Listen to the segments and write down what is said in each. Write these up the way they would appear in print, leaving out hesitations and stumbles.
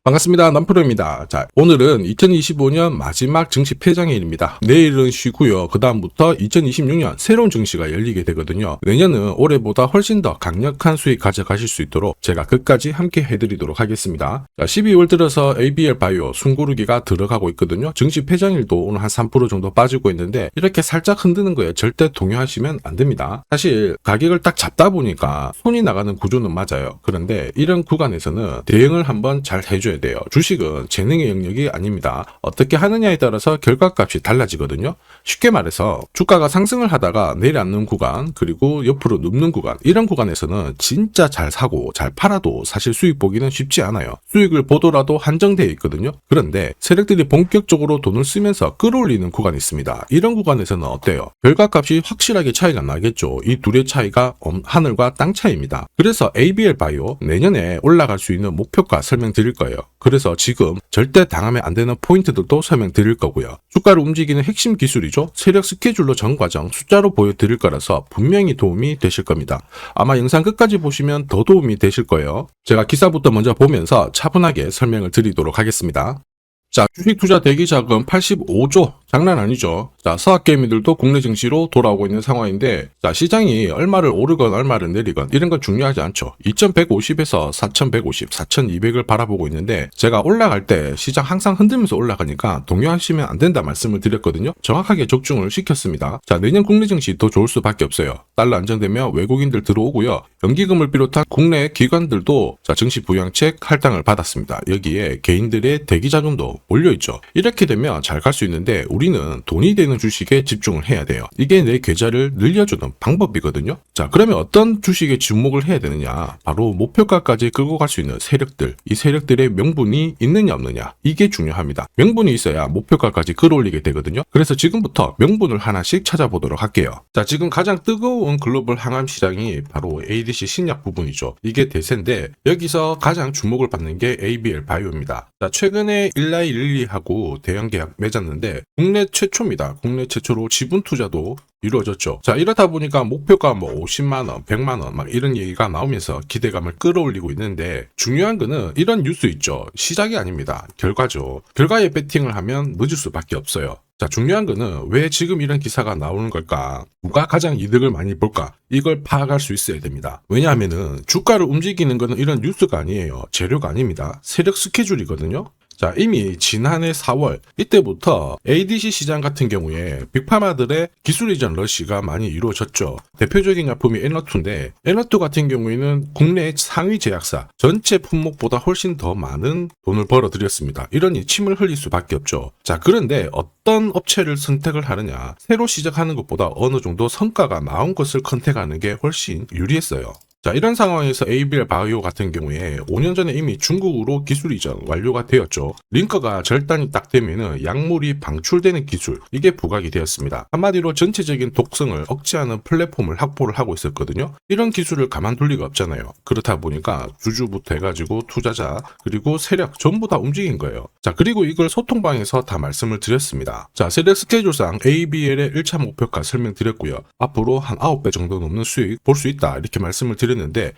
반갑습니다. 남프로입니다. 자, 오늘은 2025년 마지막 증시 폐장일입니다. 내일은 쉬고요. 그 다음부터 2026년 새로운 증시가 열리게 되거든요. 내년은 올해보다 훨씬 더 강력한 수익 가져가실 수 있도록 제가 끝까지 함께 해드리도록 하겠습니다. 자, 12월 들어서 ABL 바이오 숨고르기가 들어가고 있거든요. 증시 폐장일도 오늘 한 3% 정도 빠지고 있는데 이렇게 살짝 흔드는 거에 절대 동요하시면 안 됩니다. 사실 가격을 딱 잡다 보니까 손이 나가는 구조는 맞아요. 그런데 이런 구간에서는 대응을 한번 잘 해줘야 돼요. 주식은 재능의 영역이 아닙니다. 어떻게 하느냐에 따라서 결과값이 달라지거든요. 쉽게 말해서 주가가 상승을 하다가 내려앉는 구간, 그리고 옆으로 눕는 구간, 이런 구간에서는 진짜 잘 사고 잘 팔아도 사실 수익 보기는 쉽지 않아요. 수익을 보더라도 한정되어 있거든요. 그런데 세력들이 본격적으로 돈을 쓰면서 끌어올리는 구간이 있습니다. 이런 구간에서는 어때요? 결과값이 확실하게 차이가 나겠죠. 이 둘의 차이가 하늘과 땅 차이입니다. 그래서 ABL 바이오 내년에 올라갈 수 있는 목표가 설명드릴 거예요. 그래서 지금 절대 당하면 안 되는 포인트들도 설명드릴 거고요. 주가를 움직이는 핵심 기술이죠. 세력 스케줄로 전 과정 숫자로 보여드릴 거라서 분명히 도움이 되실 겁니다. 아마 영상 끝까지 보시면 더 도움이 되실 거예요. 제가 기사부터 먼저 보면서 차분하게 설명을 드리도록 하겠습니다. 자, 주식 투자 대기 자금 85조. 장난 아니죠. 자, 서학개미들도 국내 증시로 돌아오고 있는 상황인데, 자, 시장이 얼마를 오르건 얼마를 내리건 이런 건 중요하지 않죠. 2150에서 4150, 4200을 바라보고 있는데, 제가 올라갈 때 시장 항상 흔들면서 올라가니까 동요하시면 안 된다 말씀을 드렸거든요. 정확하게 적중을 시켰습니다. 자, 내년 국내 증시 더 좋을 수밖에 없어요. 달러 안정되면 외국인들 들어오고요. 연기금을 비롯한 국내 기관들도 자, 증시 부양책 할당을 받았습니다. 여기에 개인들의 대기 자금도 올려있죠. 이렇게 되면 잘 갈 수 있는데 우리는 돈이 되는 주식에 집중을 해야 돼요. 이게 내 계좌를 늘려주는 방법이거든요. 자, 그러면 어떤 주식에 주목을 해야 되느냐? 바로 목표가까지 끌고 갈 수 있는 세력들. 이 세력들의 명분이 있느냐 없느냐? 이게 중요합니다. 명분이 있어야 목표가까지 끌어올리게 되거든요. 그래서 지금부터 명분을 하나씩 찾아보도록 할게요. 자, 지금 가장 뜨거운 글로벌 항암 시장이 바로 ADC 신약 부분이죠. 이게 대세인데 여기서 가장 주목을 받는 게 ABL 바이오입니다. 자, 최근에 일라이 릴리하고 대형 계약 맺었는데 국내 최초입니다. 국내 최초로 지분 투자도 이루어졌죠. 자, 이렇다 보니까 목표가 뭐 50만원, 100만원 막 이런 얘기가 나오면서 기대감을 끌어올리고 있는데 중요한 거는 이런 뉴스 있죠. 시작이 아닙니다. 결과죠. 결과에 배팅을 하면 늦을 수밖에 없어요. 자, 중요한 거는 왜 지금 이런 기사가 나오는 걸까? 누가 가장 이득을 많이 볼까? 이걸 파악할 수 있어야 됩니다. 왜냐하면은 주가를 움직이는 거는 이런 뉴스가 아니에요. 재료가 아닙니다. 세력 스케줄이거든요. 자, 이미 지난해 4월 이때부터 ADC 시장 같은 경우에 빅파마들의 기술 이전 러시가 많이 이루어졌죠. 대표적인 약품이 에너투인데 에너투 같은 경우에는 국내 상위 제약사 전체 품목보다 훨씬 더 많은 돈을 벌어들였습니다. 이러니 침을 흘릴 수밖에 없죠. 자, 그런데 어떤 업체를 선택을 하느냐, 새로 시작하는 것보다 어느 정도 성과가 나온 것을 선택하는 게 훨씬 유리했어요. 자, 이런 상황에서 ABL 바이오 같은 경우에 5년 전에 이미 중국으로 기술 이전 완료가 되었죠. 링커가 절단이 딱 되면은 약물이 방출되는 기술, 이게 부각이 되었습니다. 한마디로 전체적인 독성을 억제하는 플랫폼을 확보를 하고 있었거든요. 이런 기술을 가만둘 리가 없잖아요. 그렇다 보니까 주주부터 해가지고 투자자 그리고 세력 전부 다 움직인 거예요. 자, 그리고 이걸 소통방에서 다 말씀을 드렸습니다. 자, 세력 스케줄상 ABL의 1차 목표가 설명드렸고요. 앞으로 한 9배 정도 넘는 수익 볼 수 있다 이렇게 말씀을 드렸는데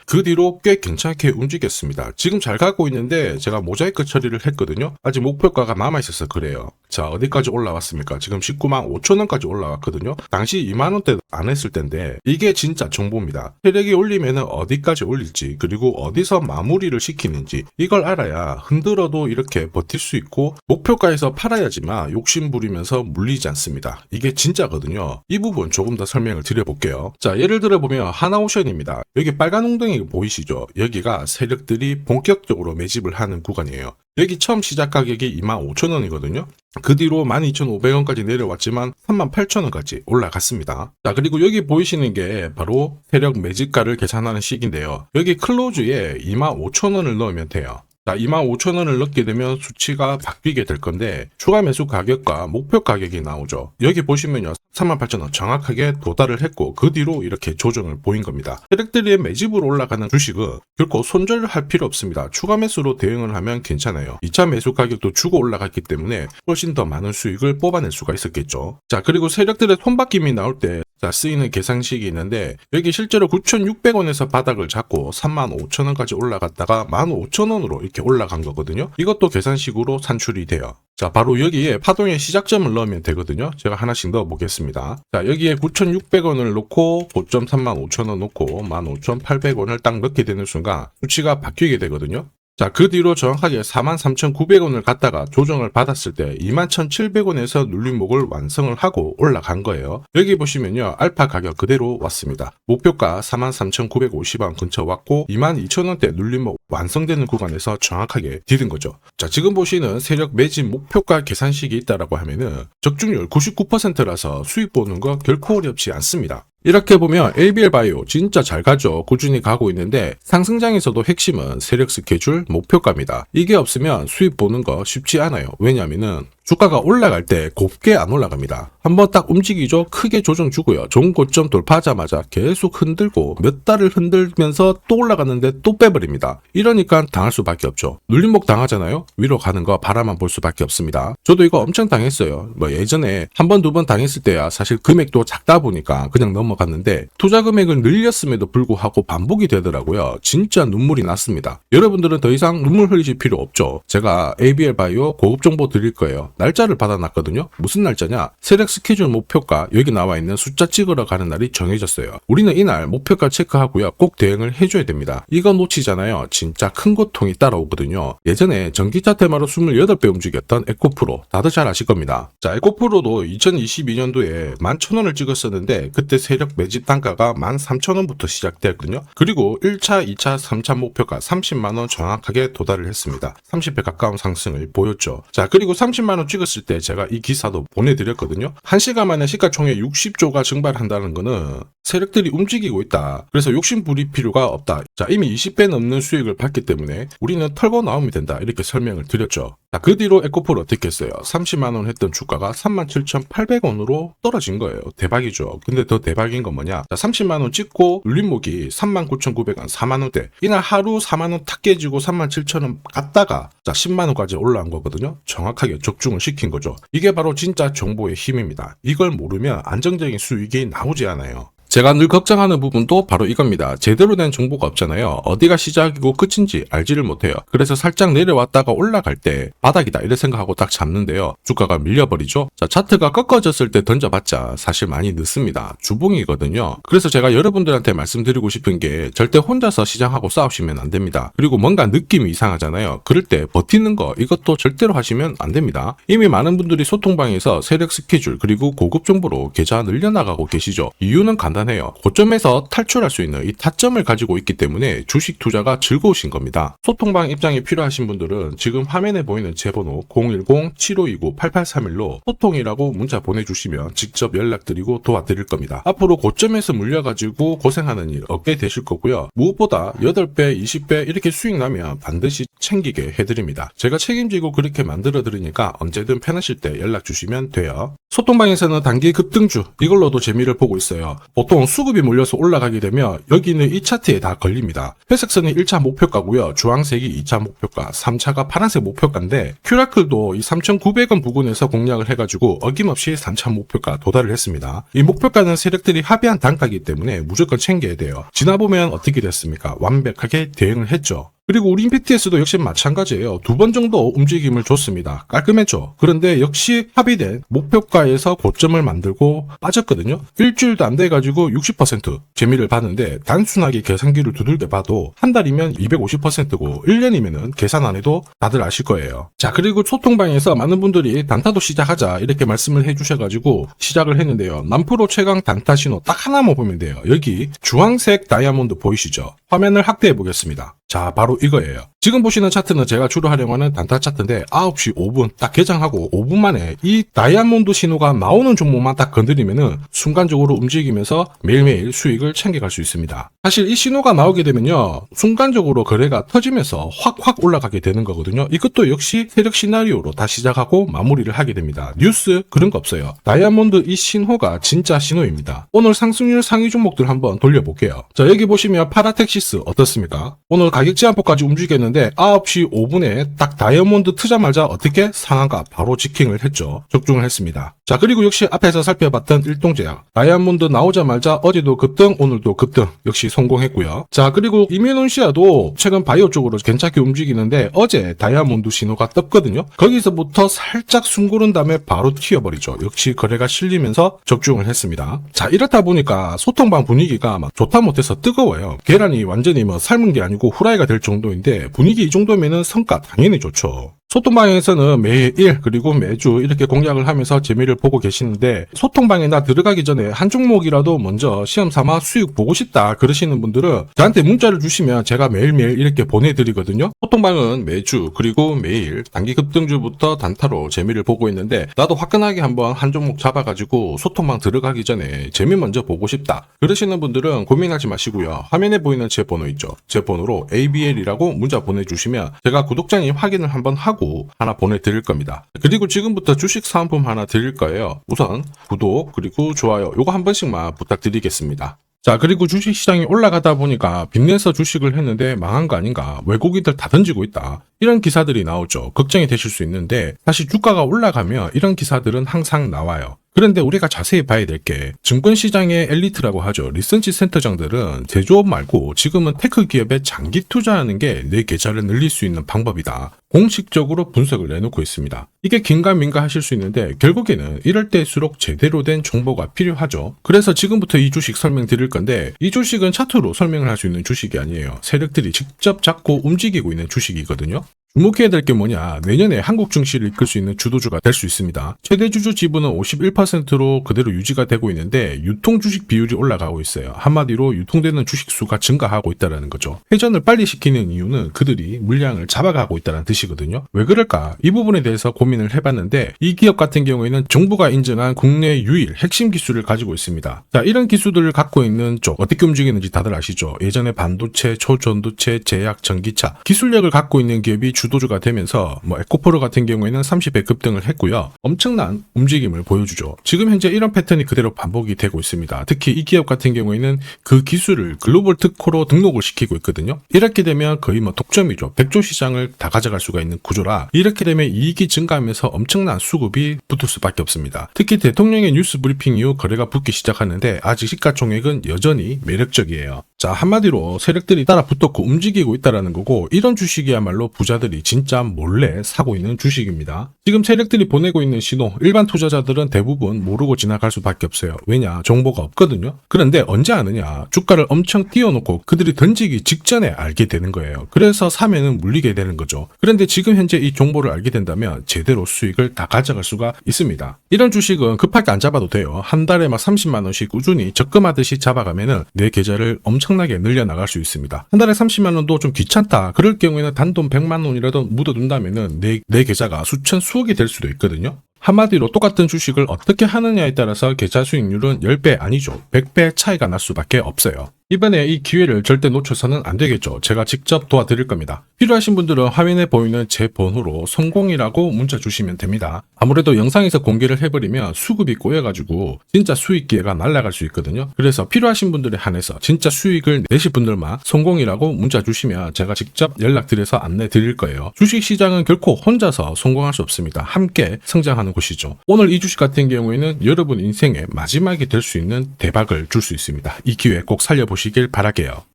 그 뒤로 꽤 괜찮게 움직였습니다. 지금 잘 가고 있는데 제가 모자이크 처리를 했거든요. 아직 목표가가 남아있어서 그래요. 자, 어디까지 올라왔습니까? 지금 19만 5천원까지 올라왔거든요. 당시 2만원대 안 했을 텐데 이게 진짜 정보입니다. 세력이 올리면 어디까지 올릴지 그리고 어디서 마무리를 시키는지 이걸 알아야 흔들어도 이렇게 버틸 수 있고 목표가에서 팔아야지만 욕심 부리면서 물리지 않습니다. 이게 진짜거든요. 이 부분 조금 더 설명을 드려볼게요. 자, 예를 들어 보면 하나오션입니다. 여기 빨간 웅덩이 보이시죠? 여기가 세력들이 본격적으로 매집을 하는 구간이에요. 여기 처음 시작 가격이 25,000원이거든요. 그 뒤로 12,500원까지 내려왔지만 38,000원까지 올라갔습니다. 자, 그리고 여기 보이시는 게 바로 세력 매집가를 계산하는 식인데요. 여기 클로즈에 25,000원을 넣으면 돼요. 자, 25,000원을 넣게 되면 수치가 바뀌게 될 건데 추가 매수 가격과 목표 가격이 나오죠. 여기 보시면요. 38,000원 정확하게 도달을 했고 그 뒤로 이렇게 조정을 보인 겁니다. 세력들이 매집으로 올라가는 주식은 결코 손절을 할 필요 없습니다. 추가 매수로 대응을 하면 괜찮아요. 2차 매수 가격도 주고 올라갔기 때문에 훨씬 더 많은 수익을 뽑아낼 수가 있었겠죠. 자, 그리고 세력들의 손바뀜이 나올 때 자, 쓰이는 계산식이 있는데 여기 실제로 9,600원에서 바닥을 잡고 35,000원까지 올라갔다가 15,000원으로 이렇게 올라간 거거든요. 이것도 계산식으로 산출이 돼요. 자, 바로 여기에 파동의 시작점을 넣으면 되거든요. 제가 하나씩 넣어 보겠습니다. 자, 여기에 9,600원을 놓고 고점 35,000원 놓고 15,800원을 딱 넣게 되는 순간 수치가 바뀌게 되거든요. 자, 그 뒤로 정확하게 43,900원을 갖다가 조정을 받았을 때 21,700원에서 눌림목을 완성을 하고 올라간 거예요. 여기 보시면요, 알파 가격 그대로 왔습니다. 목표가 43,950원 근처 왔고 22,000원대 눌림목 완성되는 구간에서 정확하게 디딘 거죠. 자, 지금 보시는 세력 매집 목표가 계산식이 있다라고 하면은 적중률 99%라서 수익 보는 거 결코 어렵지 않습니다. 이렇게 보면 ABL 바이오 진짜 잘 가죠. 꾸준히 가고 있는데 상승장에서도 핵심은 세력 스케줄 목표가입니다. 이게 없으면 수익 보는 거 쉽지 않아요. 왜냐면은 주가가 올라갈 때 곱게 안 올라갑니다. 한번 딱 움직이죠. 크게 조정 주고요. 좋은 고점 돌파하자마자 계속 흔들고 몇 달을 흔들면서 또 올라갔는데 또 빼버립니다. 이러니까 당할 수밖에 없죠. 눌림목 당하잖아요. 위로 가는 거 바라만 볼 수밖에 없습니다. 저도 이거 엄청 당했어요. 예전에 한 번, 두 번 당했을 때야 사실 금액도 작다 보니까 그냥 넘어갔는데 투자 금액을 늘렸음에도 불구하고 반복이 되더라고요. 진짜 눈물이 났습니다. 여러분들은 더 이상 눈물 흘리실 필요 없죠. 제가 ABL 바이오 고급 정보 드릴 거예요. 날짜를 받아놨거든요. 무슨 날짜냐? 세력 스케줄 목표가 여기 나와 있는 숫자 찍으러 가는 날이 정해졌어요. 우리는 이날 목표가 체크하고요. 꼭 대응을 해줘야 됩니다. 이거 놓치잖아요. 진짜 큰 고통이 따라오거든요. 예전에 전기차 테마로 28배 움직였던 에코프로 다들 잘 아실 겁니다. 자, 에코프로도 2022년도에 11,000원을 찍었었는데 그때 세력 매집 단가가 13,000원부터 시작되었거든요. 그리고 1차, 2차, 3차 목표가 30만원 정확하게 도달을 했습니다. 30배 가까운 상승을 보였죠. 자, 그리고 30만원 찍었을 때 제가 이 기사도 보내드렸거든요. 1시간 만에 시가총액 60조가 증발한다는 거는 세력들이 움직이고 있다. 그래서 욕심 부릴 필요가 없다. 자, 이미 20배 넘는 수익을 받기 때문에 우리는 털고 나오면 된다. 이렇게 설명을 드렸죠. 자, 그 뒤로 에코프로 어떻게 했어요? 30만원 했던 주가가 37,800원으로 떨어진 거예요. 대박이죠. 근데 더 대박인 건 뭐냐? 자, 30만원 찍고 눌림목이 39,900원, 4만원대. 이날 하루 4만원 탁 깨지고 37,000원 갔다가 자, 10만원까지 올라온 거거든요. 정확하게 적중을 시킨 거죠. 이게 바로 진짜 정보의 힘입니다. 이걸 모르면 안정적인 수익이 나오지 않아요. 제가 늘 걱정하는 부분도 바로 이겁니다. 제대로 된 정보가 없잖아요. 어디가 시작이고 끝인지 알지를 못해요. 그래서 살짝 내려왔다가 올라갈 때 바닥이다 이래 생각하고 딱 잡는데요. 주가가 밀려버리죠. 자, 차트가 꺾어졌을 때 던져봤자 사실 많이 늦습니다. 주봉이거든요. 그래서 제가 여러분들한테 말씀드리고 싶은 게 절대 혼자서 시장하고 싸우시면 안 됩니다. 그리고 뭔가 느낌이 이상하잖아요. 그럴 때 버티는 거 이것도 절대로 하시면 안 됩니다. 이미 많은 분들이 소통방에서 세력 스케줄 그리고 고급 정보로 계좌 늘려나가고 계시죠. 이유는 간단해요. 고점에서 탈출할 수 있는 이 타점을 가지고 있기 때문에 주식 투자가 즐거우신 겁니다. 소통방 입장이 필요하신 분들은 지금 화면에 보이는 제 번호 010-7529-8831로 소통이라고 문자 보내주시면 직접 연락드리고 도와드릴 겁니다. 앞으로 고점에서 물려가지고 고생하는 일 없게 되실 거고요. 무엇보다 8배, 20배 이렇게 수익 나면 반드시 챙기게 해드립니다. 제가 책임지고 그렇게 만들어 드리니까 언제든 편하실 때 연락 주시면 돼요. 소통방에서는 단기 급등주 이걸로도 재미를 보고 있어요. 보통 수급이 몰려서 올라가게 되면 여기는 이 차트에 다 걸립니다. 회색선이 1차 목표가고요. 주황색이 2차 목표가, 3차가 파란색 목표가인데 큐라클도 이 3,900원 부근에서 공략을 해가지고 어김없이 3차 목표가 도달을 했습니다. 이 목표가는 세력들이 합의한 단가이기 때문에 무조건 챙겨야 돼요. 지나보면 어떻게 됐습니까? 완벽하게 대응을 했죠. 그리고 우리 임팩트에서도 역시 마찬가지예요. 2번 정도 움직임을 줬습니다. 깔끔했죠. 그런데 역시 합의된 목표가에서 고점을 만들고 빠졌거든요. 일주일도 안 돼가지고 60% 재미를 봤는데 단순하게 계산기를 두들겨 봐도 한 달이면 250%고 1년이면은 계산 안 해도 다들 아실 거예요. 자, 그리고 소통방에서 많은 분들이 단타도 시작하자 이렇게 말씀을 해주셔가지고 시작을 했는데요. 남프로 최강 단타 신호 딱 하나만 보면 돼요. 여기 주황색 다이아몬드 보이시죠? 화면을 확대해 보겠습니다. 자, 바로 이거예요. 지금 보시는 차트는 제가 주로 활용하는 단타 차트인데 9시 5분 딱 개장하고 5분 만에 이 다이아몬드 신호가 나오는 종목만 딱 건드리면은 순간적으로 움직이면서 매일매일 수익을 챙겨갈 수 있습니다. 사실 이 신호가 나오게 되면요. 순간적으로 거래가 터지면서 확 올라가게 되는 거거든요. 이것도 역시 세력 시나리오로 다 시작하고 마무리를 하게 됩니다. 뉴스 그런 거 없어요. 다이아몬드 이 신호가 진짜 신호입니다. 오늘 상승률 상위 종목들 한번 돌려볼게요. 자, 여기 보시면 파라텍시스 어떻습니까? 오늘 가격 제한폭까지 움직였는데 9시 5분에 딱 다이아몬드 트자마자 어떻게 상한가 바로 지킹을 했죠. 적중을 했습니다. 자, 그리고 역시 앞에서 살펴봤던 일동제약. 다이아몬드 나오자마자 어제도 급등, 오늘도 급등. 역시 성공했고요. 자, 그리고 이뮤논시아도 최근 바이오 쪽으로 괜찮게 움직이는데 어제 다이아몬드 신호가 떴거든요. 거기서부터 살짝 숨 고른 다음에 바로 튀어버리죠. 역시 거래가 실리면서 적중을 했습니다. 자, 이렇다 보니까 소통방 분위기가 막 좋다 못해서 뜨거워요. 계란이 완전히 뭐 삶은 게 아니고 후라이가 될 정도인데 분위기 이 정도면은 성과 당연히 좋죠. 소통방에서는 매일 그리고 매주 이렇게 공략을 하면서 재미를 보고 계시는데 소통방에 나 들어가기 전에 한 종목이라도 먼저 시험 삼아 수익 보고 싶다 그러시는 분들은 저한테 문자를 주시면 제가 매일매일 이렇게 보내드리거든요. 소통방은 매주 그리고 매일 단기 급등주부터 단타로 재미를 보고 있는데 나도 화끈하게 한번 한 종목 잡아가지고 소통방 들어가기 전에 재미 먼저 보고 싶다 그러시는 분들은 고민하지 마시고요. 화면에 보이는 제 번호 있죠. 제 번호로 ABL이라고 문자 보내주시면 제가 구독자님 확인을 한번 하고 하나 보내드릴 겁니다. 그리고 지금부터 주식 사은품 하나 드릴 거예요. 우선 구독 그리고 좋아요 요거 한 번씩만 부탁드리겠습니다. 자, 그리고 주식시장이 올라가다 보니까 빚내서 주식을 했는데 망한 거 아닌가, 외국인들 다 던지고 있다, 이런 기사들이 나오죠. 걱정이 되실 수 있는데 사실 주가가 올라가면 이런 기사들은 항상 나와요. 그런데 우리가 자세히 봐야 될 게 증권시장의 엘리트라고 하죠. 리서치 센터장들은 제조업 말고 지금은 테크 기업에 장기 투자하는 게 내 계좌를 늘릴 수 있는 방법이다. 공식적으로 분석을 내놓고 있습니다. 이게 긴가민가 하실 수 있는데 결국에는 이럴 때일수록 제대로 된 정보가 필요하죠. 그래서 지금부터 이 주식 설명드릴 건데 이 주식은 차트로 설명을 할 수 있는 주식이 아니에요. 세력들이 직접 잡고 움직이고 있는 주식이거든요. 주목해야 될 게 뭐냐, 내년에 한국 증시를 이끌 수 있는 주도주가 될 수 있습니다. 최대 주주 지분은 51%로 그대로 유지가 되고 있는데 유통 주식 비율이 올라가고 있어요. 한마디로 유통되는 주식 수가 증가하고 있다는 거죠. 회전을 빨리 시키는 이유는 그들이 물량을 잡아가고 있다는 뜻이거든요. 왜 그럴까? 이 부분에 대해서 고민을 해봤는데 이 기업 같은 경우에는 정부가 인정한 국내 유일 핵심 기술을 가지고 있습니다. 자, 이런 기술들을 갖고 있는 쪽 어떻게 움직이는지 다들 아시죠? 예전에 반도체, 초전도체, 제약, 전기차 기술력을 갖고 있는 기업이 주도주가 되면서 에코프로 같은 경우에는 30배 급등을 했고요. 엄청난 움직임을 보여주죠. 지금 현재 이런 패턴이 그대로 반복이 되고 있습니다. 특히 이 기업 같은 경우에는 그 기술을 글로벌 특허로 등록을 시키고 있거든요. 이렇게 되면 거의 독점이죠. 100조 시장을 다 가져갈 수가 있는 구조라 이렇게 되면 이익이 증가하면서 엄청난 수급이 붙을 수밖에 없습니다. 특히 대통령의 뉴스 브리핑 이후 거래가 붙기 시작하는데 아직 시가총액은 여전히 매력적이에요. 자, 한마디로 세력들이 따라 붙었고 움직이고 있다는 거고 이런 주식이야말로 부자들이 진짜 몰래 사고 있는 주식입니다. 지금 세력들이 보내고 있는 신호 일반 투자자들은 대부분 모르고 지나갈 수밖에 없어요. 왜냐? 정보가 없거든요. 그런데 언제 아느냐? 주가를 엄청 띄워놓고 그들이 던지기 직전에 알게 되는 거예요. 그래서 사면은 물리게 되는 거죠. 그런데 지금 현재 이 정보를 알게 된다면 제대로 수익을 다 가져갈 수가 있습니다. 이런 주식은 급하게 안 잡아도 돼요. 한 달에 30만 원씩 꾸준히 적금하듯이 잡아가면은 내 계좌를 엄청나게 늘려나갈 수 있습니다. 한 달에 30만 원도 좀 귀찮다. 그럴 경우에는 단돈 100만 원이라도 묻어둔다면은 내 계좌가 수천 수억이 될 수도 있거든요. 한마디로 똑같은 주식을 어떻게 하느냐에 따라서 계좌 수익률은 10배 아니죠. 100배 차이가 날 수밖에 없어요. 이번에 이 기회를 절대 놓쳐서는 안 되겠죠. 제가 직접 도와드릴 겁니다. 필요하신 분들은 화면에 보이는 제 번호로 성공이라고 문자 주시면 됩니다. 아무래도 영상에서 공개를 해버리면 수급이 꼬여가지고 진짜 수익 기회가 날아갈 수 있거든요. 그래서 필요하신 분들에 한해서 진짜 수익을 내실 분들만 성공이라고 문자 주시면 제가 직접 연락드려서 안내 드릴 거예요. 주식시장은 결코 혼자서 성공할 수 없습니다. 함께 성장하는 곳이죠. 오늘 이 주식 같은 경우에는 여러분 인생의 마지막이 될 수 있는 대박을 줄 수 있습니다. 이 기회 꼭 살려보시길 바랄게요.